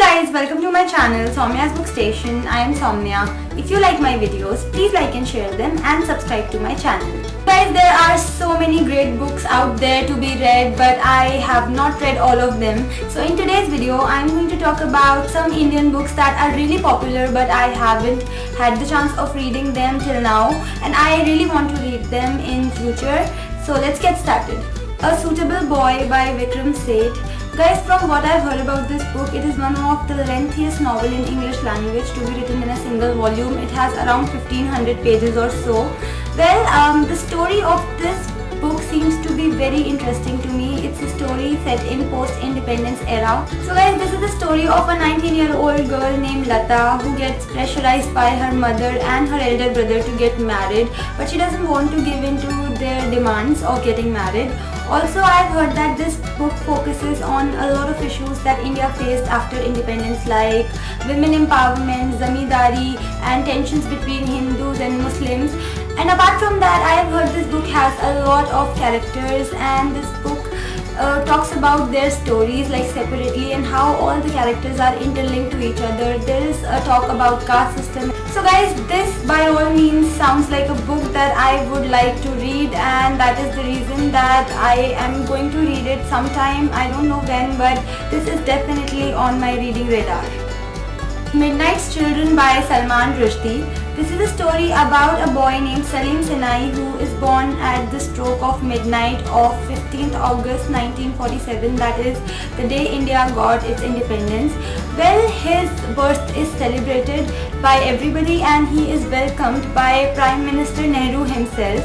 guys, welcome to my channel Saumya's Bookstation. I am Saumya. If you like my videos, please like and share them and subscribe to my channel. Guys, there are so many great books out there to be read, but I have not read all of them. So in today's video, I am going to talk about some Indian books that are really popular, but I haven't had the chance of reading them till now, and I really want to read them in future. So let's get started. A Suitable Boy by Vikram Seth. Guys, from what I've heard about this book, it is one of the lengthiest novel in English language to be written in a single volume. It has around 1500 pages or so. Well, the story of this book seems to be very interesting to me. It's a story set in post-independence era. So guys, this is the story of a 19-year-old girl named Lata who gets pressurized by her mother and her elder brother to get married, but she doesn't want to give in to their demands of getting married. Also, I've heard that this book focuses on a lot of issues that India faced after independence, like women empowerment, zamindari, and tensions between Hindus and Muslims. And apart from that, I have heard this book has a lot of characters, and this book talks about their stories like separately and how all the characters are interlinked to each other. There is a talk about caste system. So guys, this by all means sounds like a book that I would like to read, and that is the reason that I am going to read it sometime. I don't know when, but this is definitely on my reading radar. Midnight's Children by Salman Rushdie. This is a story about a boy named Salim Sinai who is born at the stroke of midnight of 15th August 1947, that is the day India got its independence. Well, his birth is celebrated by everybody and he is welcomed by Prime Minister Nehru himself.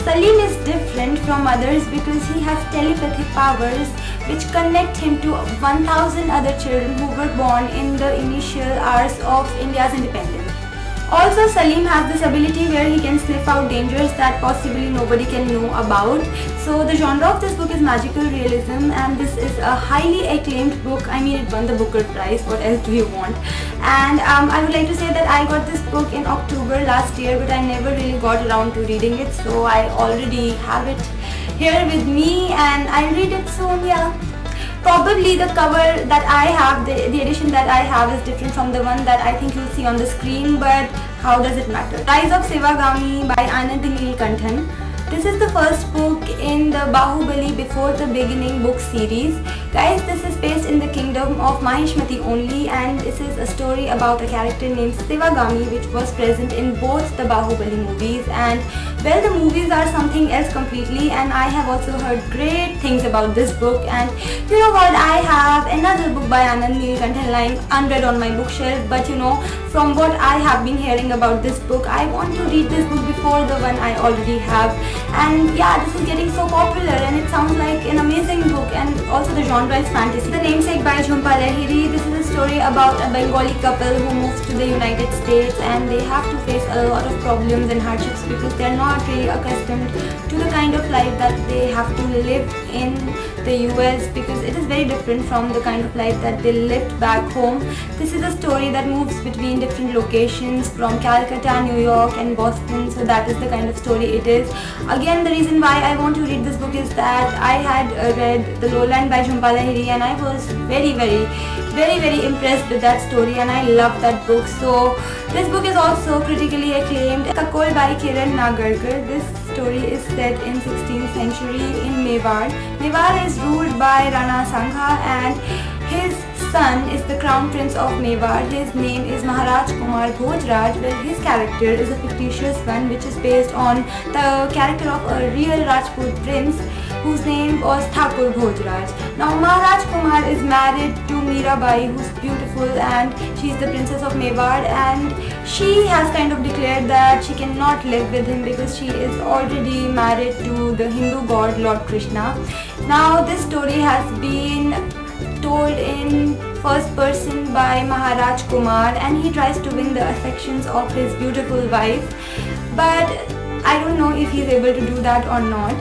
Salim is different from others because he has telepathic powers which connect him to 1000 other children who were born in the initial hours of India's independence. Also, Salim has this ability where he can sniff out dangers that possibly nobody can know about. So the genre of this book is magical realism, and this is a highly acclaimed book. I mean, it won the Booker Prize, what else do you want? And I would like to say that I got this book in October last year, but I never really got around to reading it, so I already have it here with me and I'll read it soon. Yeah. Probably the cover that I have, the edition that I have is different from the one that I think you'll see on the screen, but how does it matter? Rise of Sivagami by Anand Neelkanthan. This is the first book in the Bahubali Before the Beginning book series. Guys, this is based in the kingdom of Maheshmati only, and this is a story about a character named Sivagami which was present in both the Bahubali movies. And well, the movies are something else completely, and I have also heard great things about this book. And you know what, I have another book by Anand Neelkanthan lying unread on my bookshelf, but you know, from what I have been hearing about this book, I want to read this book before the one I already have. And yeah, this is getting so popular and it sounds like an amazing book, and also the genre is fantasy. The Namesake by Jhumpa Lahiri. This is a story about a Bengali couple who moves to the United States, and they have to face a lot of problems and hardships because they are not really accustomed to the kind of life that they have to live in the US, because it is very different from the kind of life that they lived back home. This is a story that moves between different locations from Calcutta, New York and Boston, so that is the kind of story it is. Again, the reason why I want to read this book is that I had read The Lowland by Jhumpa Lahiri and I was very impressed with that story, and I loved that book. So this book is also critically acclaimed. Kakol by Kiran Nagarkar. This story is set in 16th century in Mewar. Mewar is ruled by Rana Sangha, and his son is the crown prince of Mewar. His name is Maharaj Kumar Bhojraj. Well, his character is a fictitious one which is based on the character of a real Rajput prince whose name was Thakur Bhojraj. Now Maharaj Kumar is married to Mirabai, who's beautiful, and she's the princess of Mewar, and she has kind of declared that she cannot live with him because she is already married to the Hindu god Lord Krishna. Now this story has been told in first person by Maharaj Kumar, and he tries to win the affections of his beautiful wife, but I don't know if he's able to do that or not.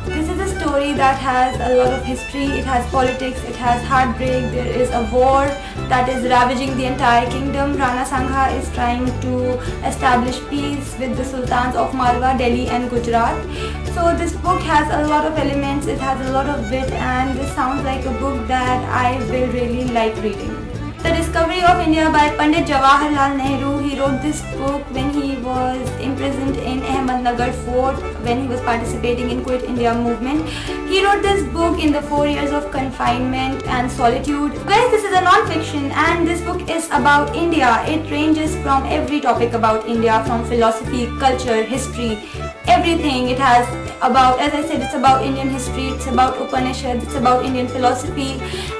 This is a story that has a lot of history, it has politics, it has heartbreak, there is a war that is ravaging the entire kingdom. Rana Sangha is trying to establish peace with the sultans of Malwa, Delhi and Gujarat. So this book has a lot of elements, it has a lot of wit, and this sounds like a book that I will really like reading. The Discovery of India by Pandit Jawaharlal Nehru. He wrote this book when he was imprisoned in Ahmednagar Fort when he was participating in Quit India movement. He wrote this book in the 4 years of confinement and solitude. Guys, this is a non-fiction and this book is about India. It ranges from every topic about India, from philosophy, culture, history, everything. It has about, as I said, it's about Indian history, it's about Upanishads, it's about Indian philosophy,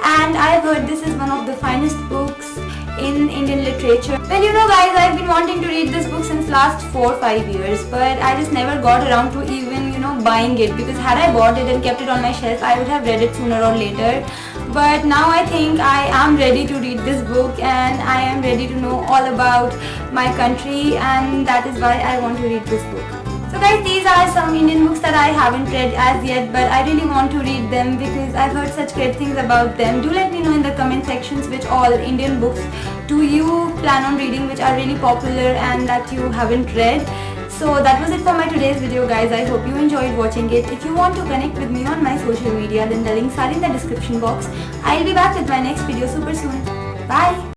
and I've heard this is one of the finest books in Indian literature. Well, you know guys, I've been wanting to read this book since last 4-5 years, but I just never got around to even, buying it, because had I bought it and kept it on my shelf, I would have read it sooner or later. But now I think I am ready to read this book and I am ready to know all about my country, and that is why I want to read this book. So guys, these are some Indian books that I haven't read as yet, but I really want to read them because I've heard such great things about them. Do let me know in the comment sections which all Indian books do you plan on reading, which are really popular and that you haven't read. So that was it for my today's video guys. I hope you enjoyed watching it. If you want to connect with me on my social media, then the links are in the description box. I'll be back with my next video super soon. Bye!